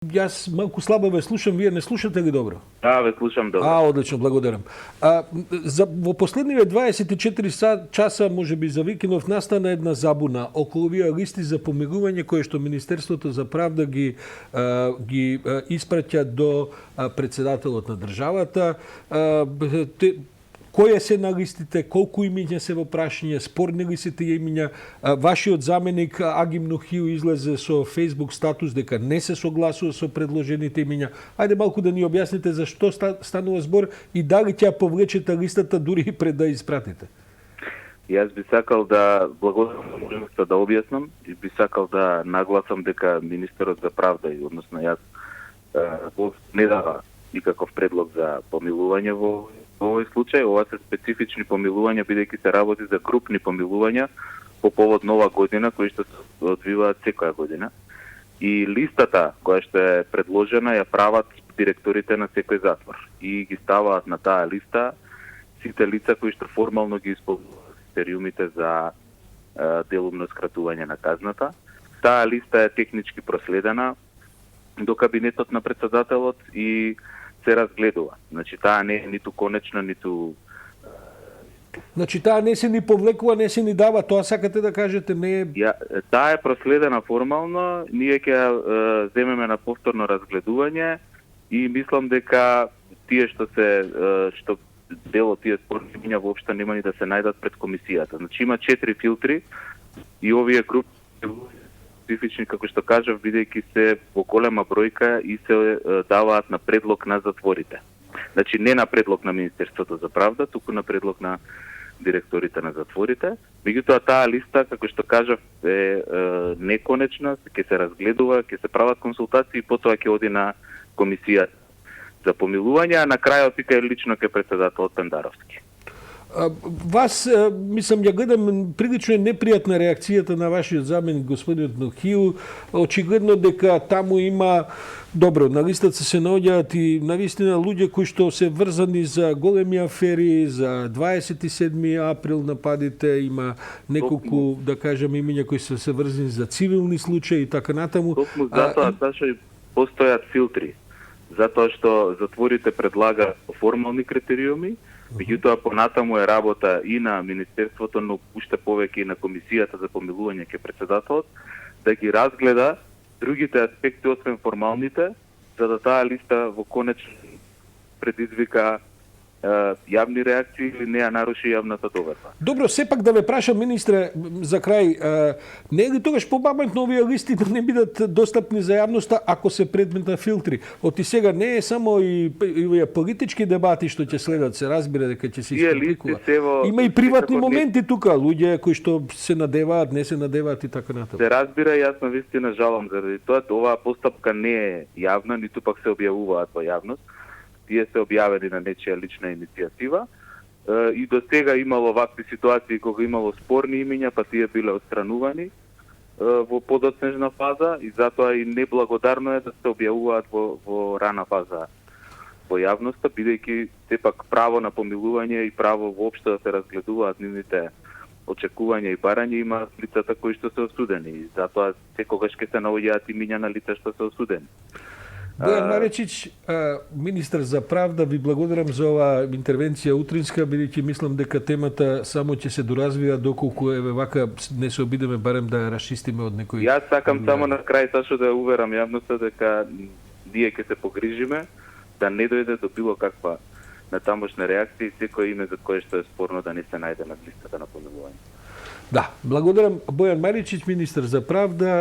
Јас малку слабо ве слушам, вие не слушате ли добро? Да, ве слушам добро. Одлично, благодарам. Во последниве 24 часа, може би за викендов, настана една забуна околу овие листи за помилување кои што Министерството за правда ги испраќа до председателот на државата. Кои се на листите, колку имиња се во прашање, спорни ли се тие имиња? Вашиот заменик Агим Нухиу излезе со Facebook статус дека не се согласува со предложените имиња. Ајде малку да ни објасните за што станува збор и дали ќе повлечете листата дури и пред да испратите. Јас би сакал да благодарам за можноста да објаснам и би сакал да нагласам дека министерот за правда и односно јас не дава никаков предлог за помилување во овој случај. Ова се специфични помилувања, бидејќи се работи за групни помилувања по повод Нова година, кои што се одвиваат секоја година. И листата која што е предложена ја прават директорите на секој затвор и ги ставаат на таа листа сите лица кои што формално ги исполнуваат критериумите за делумно скратување на казната. Таа листа е технички проследена до кабинетот на председателот и се разгледува. Значи таа не е ниту конечна, ниту... Значи таа не се ни повлекува, не се ни дава, тоа сакате да кажете, не е... Таа е проследена формално, ние ќе земеме на повторно разгледување и мислам дека тие што дел од тие спорни имиња воопшто нема ни да се најдат пред комисијата. Значи има 4 филтри и овие групи специфични, како што кажав, бидејќи се во голема бројка и се даваат на предлог на затворите. Значи не на предлог на Министерството за правда, туку на предлог на директорите на затворите. Меѓутоа таа листа, како што кажав, е неконечна, ќе се разгледува, ќе се прават консултации и потоа ќе оди на комисија за помилување, а на крајот и кај лично ке председателот Пендаровски. Вас, мислам, ја гледам прилично непријатна реакцијата на вашиот заменик господинот Нухиу. Очигледно дека таму има, добро, на листата се наоѓаат и навистина луѓе кои што се врзани за големи афери, за 27 април нападите, има неколку, да кажам, имиња кои се врзани за цивилни случаи и така натаму. Токму затоа, Сашо, постојат филтри. Затоа што затворите предлага формални критериуми, меѓутоа понатаму е работа и на Министерството, но уште повеќе и на Комисијата за помилување ке председателот, да ги разгледа другите аспекти освен формалните, за да таа листа во конечен предизвика јавни реакции или не ја наруши јавната доверба. Добро, сепак да ве прашам, министре, за крај, не е ли тогаш побамтно овие листи да не бидат достапни за јавноста ако се предмет на филтри? Оти сега не е само и политички дебати што ќе следат, се разбира дека ќе се испубликува. Има и приватни моменти тука, луѓе кои што се надеваат, не се надеваат и така натаму. Се разбира, јас на вистина жалам заради тоа, оваа постапка не е јавна, ниту пак се објавуваат во јавност. Тие се објавени на нечија лична иницијатива и до сега имало вакви ситуации кога имало спорни имиња, па тие биле отстранувани во подоцнежна фаза и затоа и неблагодарно е да се објавуваат во рана фаза во јавноста, бидејќи сепак право на помилување и право воопшто да се разгледуваат нивните очекувања и барања има лицата кои што се осудени и затоа секогаш ќе се наоѓаат имиња на лица што се осудени. Бојан Маречич, министар за правда, ви благодарам за оваа интервенција утринска, бидејќи мислам дека темата само ќе се доразвија доколку еве вака не се обидеме барем да ја расчистиме од некои... Јас сакам само на крај Сашо да уверам јавноста дека ние ќе се погрижиме да не дојде до било каква натамошна реакција и секој име за кое што е спорно да не се најде на листата на помилување. Да, благодарам Бојан Маречич, министар за правда.